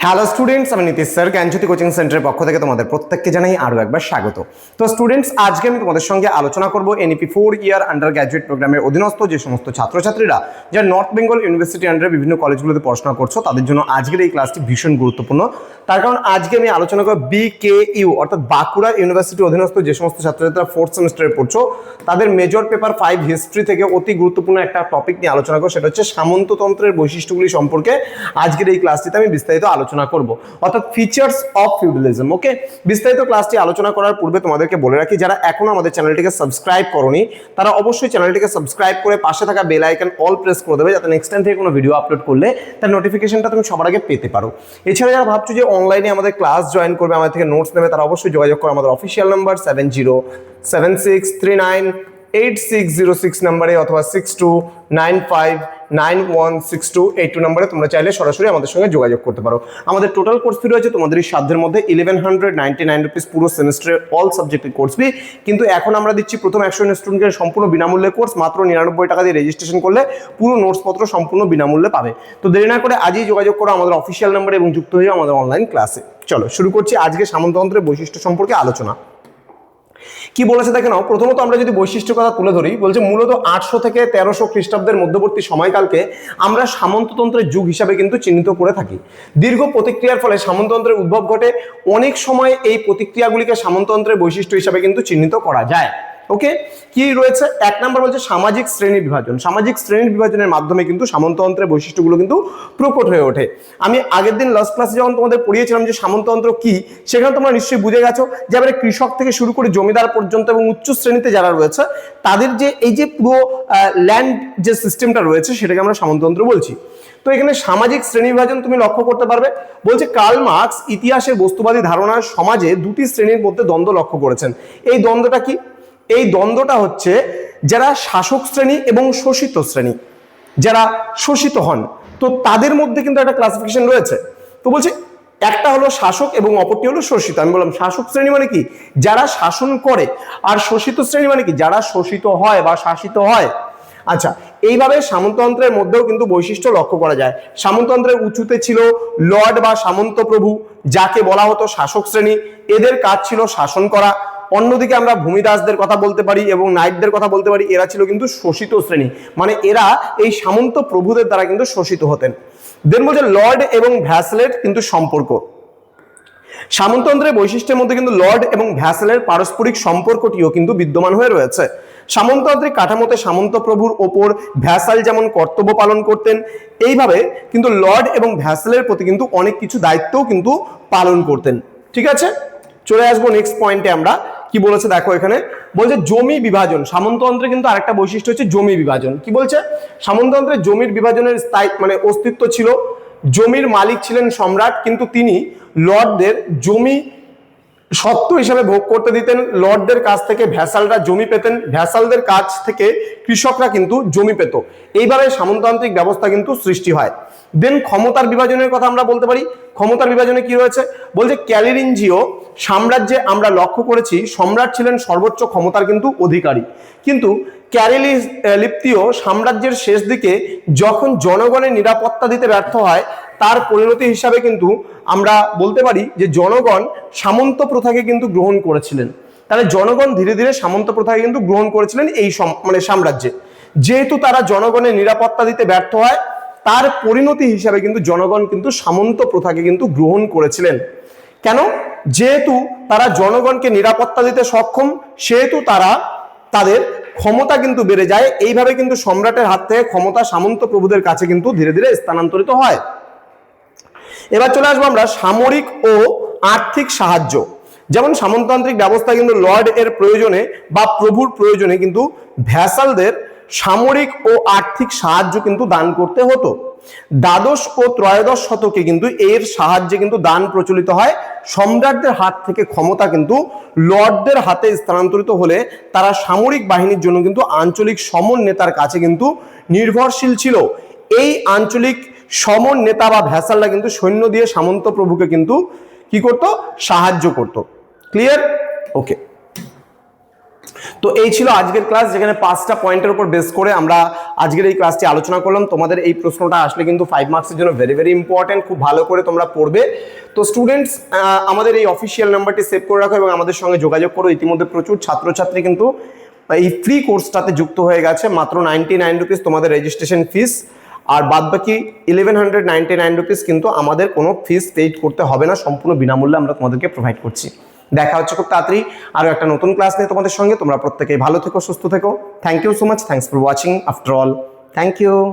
Hello students, আমি Nitish sir জ্ঞানজ্যোতি coaching সেন্টারের পক্ষ থেকে তোমাদের প্রত্যেককে জানাই আরও একবার স্বাগত। তো স্টুডেন্টস, আজকে আমি তোমাদের সঙ্গে আলোচনা করব এনইপি 4 ইয়ার আন্ডার গ্র্যাজুয়েট প্রোগ্রামের অধীনস্থ যে সমস্ত ছাত্রছাত্রীরা যারা নর্থ বেঙ্গল ইউনিভার্সিটি আন্ডারে বিভিন্ন কলেজগুলোতে পড়াশোনা করছো তাদের জন্য আজকের এই ক্লাসটি ভীষণ গুরুত্বপূর্ণ। তার কারণ আজকে আমি আলোচনা করব BKU অর্থাৎ বাঁকুড়া ইউনিভার্সিটি অধীনস্থ যে সমস্ত ছাত্রছাত্রীরা 4th সেমিস্টারে পড়ছো তাদের মেজর পেপার 5 হিস্ট্রি থেকে অতি গুরুত্বপূর্ণ একটা টপিক নিয়ে আলোচনা করব, সেটা হচ্ছে সামন্ততন্ত্রের বৈশিষ্ট্যগুলি সম্পর্কে আজকের এই ক্লাসটিতে আমি বিস্তারিত আলোচনা করব, অর্থাৎ ফিচার্স অফ ফিউডালিজম। ওকে, বিস্তারিত ক্লাসটি আলোচনা করার পূর্বে তোমাদেরকে বলে রাখি, যারা এখনো আমাদের চ্যানেলটিকে সাবস্ক্রাইব করোনি তারা অবশ্যই চ্যানেলটিকে সাবস্ক্রাইব করে পাশে থাকা বেল আইকন অল প্রেস করে দেবে, যাতে নেক্সট টাইম থেকে কোনো ভিডিও আপলোড করলে তার নোটিফিকেশনটা তুমি সবার আগে পেতে পারো। এছাড়া যারা ভাবছো যে অনলাইনে আমাদের ক্লাস জয়েন করবে, আমাদের থেকে নোটস নেবে, তারা অবশ্যই যোগাযোগ করো আমাদের অফিসিয়াল নাম্বার 7076398606 নাম্বারে অথবা 62959162 এই 2 নম্বরে তোমরা চাইলে সরাসরি আমাদের সঙ্গে যোগাযোগ করতে পারো। আমাদের টোটাল কোর্স ফি রয়েছে তোমাদের এই সাধ্যের মধ্যে 1199 রুপিস পুরো সেমিস্টারের অল সাবজেক্টের কোর্স ফি, কিন্তু এখন আমরা দিচ্ছি প্রথম 100 স্টুডেন্টকে সম্পূর্ণ বিনামূল্যে কোর্স, মাত্র 99 টাকা দিয়ে রেজিস্ট্রেশন করলে পুরো নোটসপত্র সম্পূর্ণ বিনামূল্যে পাবে। তো দেরি না করে আজই যোগাযোগ করো আমাদের অফিসিয়াল নাম্বারে এবং যুক্ত হয়ে আমাদের অনলাইন ক্লাসে। চলো শুরু করছি আজকে সামন্ততন্ত্রের বৈশিষ্ট্য সম্পর্কে আলোচনা। কি বলেছে দেখে নাও। প্রথমত আমরা যদি বৈশিষ্ট্য কথা তুলে ধরি, বলছে মূলত 800 থেকে 1300 খ্রিস্টাব্দের মধ্যবর্তী সময়কালকে আমরা সামন্ততন্ত্রের যুগ হিসাবে কিন্তু চিহ্নিত করে থাকি। দীর্ঘ প্রতিক্রিয়ার ফলে সামন্ততন্ত্রের উদ্ভব ঘটে। অনেক সময় এই প্রতিক্রিয়াগুলিকে সামন্ততন্ত্রের বৈশিষ্ট্য হিসাবে কিন্তু চিহ্নিত করা যায়। ওকে, কি রয়েছে? 1 নম্বর বলছে সামাজিক শ্রেণী বিভাজন। সামাজিক শ্রেণী বিভাজনের মাধ্যমে কিন্তু সামন্ততন্ত্রের বৈশিষ্ট্যগুলো কিন্তু প্রকট হয়ে ওঠে। আমি আগের দিন লাস্ট ক্লাসে যখন তোমাদের পড়িয়েছিলাম যে সামন্ততন্ত্র কি, সেখানে তোমরা নিশ্চয়ই বুঝে গেছো যে এবারে কৃষক থেকে শুরু করে জমিদার পর্যন্ত এবং উচ্চ শ্রেণীতে যারা রয়েছে তাদের যে এই যে পুরো ল্যান্ড যে সিস্টেমটা রয়েছে সেটাকে আমরা সামন্ততন্ত্র বলছি। তো এখানে সামাজিক শ্রেণী বিভাজন তুমি লক্ষ্য করতে পারবে। বলছে কার্ল মার্কস ইতিহাসের বস্তুবাদী ধারণার সমাজে দুটি শ্রেণীর মধ্যে দ্বন্দ্ব লক্ষ্য করেছেন। এই দ্বন্দ্বটা কি? এই দ্বন্দ্বটা হচ্ছে যারা শাসক শ্রেণী এবং শোষিত শ্রেণী, যারা শোষিত হন, তো তাদের মধ্যে কিন্তু একটা ক্লাসিফিকেশন রয়েছে। তো বলছে একটা হলো শাসক এবং অপরটি হলো শোষিত। আমি বললাম শাসক শ্রেণী মানে কি? যারা শাসন করে, আর শোষিত শ্রেণী মানে কি? যারা শোষিত হয় বা শাসিত হয়। আচ্ছা, এইভাবে সামন্ততন্ত্রের মধ্যেও কিন্তু বৈশিষ্ট্য লক্ষ্য করা যায়। সামন্ততন্ত্রের উঁচুতে ছিল লর্ড বা সামন্ত প্রভু, যাকে বলা হতো শাসক শ্রেণী। এদের কাজ ছিল শাসন করা। অন্যদিকে আমরা ভূমিদাসদের কথা বলতে পারি এবং নাইটদের কথা বলতে পারি, এরা ছিল কিন্তু শোষিত শ্রেণী, মানে এরা এই সামন্ত প্রভুদের দ্বারা কিন্তু শোষিত হতেন। দেন বলছে লর্ড এবং ভ্যাসেলের কিন্তু সম্পর্ক। সামন্ততন্ত্রের বৈশিষ্ট্যের মধ্যে কিন্তু লর্ড এবং ভ্যাসেলের পারস্পরিক সম্পর্কটিও কিন্তু বিদ্যমান হয়ে রয়েছে। সামন্ততান্ত্রিক কাঠামোতে সামন্ত প্রভুর ওপর ভ্যাসাল যেমন কর্তব্য পালন করতেন, এইভাবে কিন্তু লর্ড এবং ভ্যাসেলের প্রতি কিন্তু অনেক কিছু দায়িত্বও কিন্তু পালন করতেন। ঠিক আছে, চলে আসবো নেক্সট পয়েন্টে। আমরা কি বলেছে দেখো, এখানে বলছে জমি বিভাজন। সামন্ততন্ত্রে কিন্তু আরেকটা বৈশিষ্ট্য হচ্ছে জমি বিভাজন। কি বলছে? সামন্ততন্ত্রে জমির বিভাজনের স্থায়ী মানে অস্তিত্ব ছিল। জমির মালিক ছিলেন সম্রাট, কিন্তু তিনি লর্ডদের জমি সত্ত্ব হিসাবে ভোগ করতে দিতেন। লর্ডদের কাছ থেকে ভ্যাসালরা জমি পেতেন, ভ্যাসালদের কাছ থেকে কৃষকরা কিন্তু জমি পেত। এইভাবে সামন্ততান্ত্রিক ব্যবস্থা কিন্তু সৃষ্টি হয়। দেন ক্ষমতার বিভাজনের কথা আমরা বলতে পারি। ক্ষমতার বিভাজনে কি রয়েছে? বলছে ক্যালিরিঞ্জিও সাম্রাজ্যে আমরা লক্ষ্য করেছি সম্রাট ছিলেন সর্বোচ্চ ক্ষমতার কিন্তু অধিকারী, কিন্তু ক্যালিলিপ্তীয় সাম্রাজ্যের শেষ দিকে যখন জনগণের নিরাপত্তা দিতে ব্যর্থ হয়, তার পরিণতি হিসাবে কিন্তু আমরা বলতে পারি যে জনগণ সামন্ত প্রথাকে কিন্তু গ্রহণ করেছিলেন। তাহলে জনগণ ধীরে ধীরে সামন্ত প্রথাকে কিন্তু গ্রহণ করেছিলেন এই মানে সাম্রাজ্যে। যেহেতু তারা জনগণের নিরাপত্তা দিতে ব্যর্থ হয়, তার পরিণতি হিসাবে কিন্তু জনগণ কিন্তু সামন্ত প্রথাকে কিন্তু গ্রহণ করেছিলেন। কেন? যেহেতু তারা জনগণকে নিরাপত্তা দিতে সক্ষম, সেহেতু তাদের ক্ষমতা কিন্তু বেড়ে যায়। এইভাবে কিন্তু সম্রাটের হাত থেকে ক্ষমতা সামন্ত প্রভুদের কাছে কিন্তু ধীরে ধীরে স্থানান্তরিত হয়। এবার চলে আসবো আমরা সামরিক ও আর্থিক সাহায্য। যেমন সামন্ততান্ত্রিক ব্যবস্থা কিন্তু লর্ড এর প্রয়োজনে বা প্রভুর প্রয়োজনে কিন্তু ভ্যাসালদের সামরিক ও আর্থিক সাহায্য কিন্তু দান করতে হতো। দ্বাদশ ও ত্রয়োদশ শতকে কিন্তু এর সাহায্যে কিন্তু দান প্রচলিত হয়। সম্রাটদের হাত থেকে ক্ষমতা কিন্তু লর্ডদের হাতে স্থানান্তরিত হলে তারা সামরিক বাহিনীর জন্য কিন্তু আঞ্চলিক সমর নেতার কাছে কিন্তু নির্ভরশীল ছিল। এই আঞ্চলিক সমর নেতা বা ভ্যাসালরা কিন্তু সৈন্য দিয়ে সামন্ত প্রভুকে কিন্তু কি করত? সাহায্য করত। ক্লিয়ার? ওকে, তো এই ছিল আজকের ক্লাস, যেখানে 5টা পয়েন্টের উপর বেস করে আমরা আজকের এই ক্লাসটি আলোচনা করলাম। তোমাদের এই প্রশ্নটা আসলে কিন্তু 5 মার্কসের জন্য ভেরি ভেরি ইম্পর্টেন্ট, খুব ভালো করে তোমরা পড়বে। তো স্টুডেন্টস, আমাদের এই অফিসিয়াল নাম্বারটি সেভ করে রাখো এবং আমাদের সঙ্গে যোগাযোগ করো। ইতিমধ্যে প্রচুর ছাত্রছাত্রী কিন্তু এই ফ্রি কোর্সটাতে যুক্ত হয়ে গেছে। মাত্র 99 রুপিস তোমাদের রেজিস্ট্রেশন ফিস, আর বাদ বাকি 1199 রুপিস কিন্তু আমাদের কোনো ফিস পেইড করতে হবে না, সম্পূর্ণ বিনামূল্যে আমরা তোমাদেরকে প্রোভাইড করছি। দেখা হচ্ছে খুব তাড়াতাড়ি আরও একটা নতুন ক্লাস নিয়ে তোমাদের সঙ্গে। তোমরা প্রত্যেকেই ভালো থেকো, সুস্থ থেকো। Thank you so much, thanks for watching after all, thank you.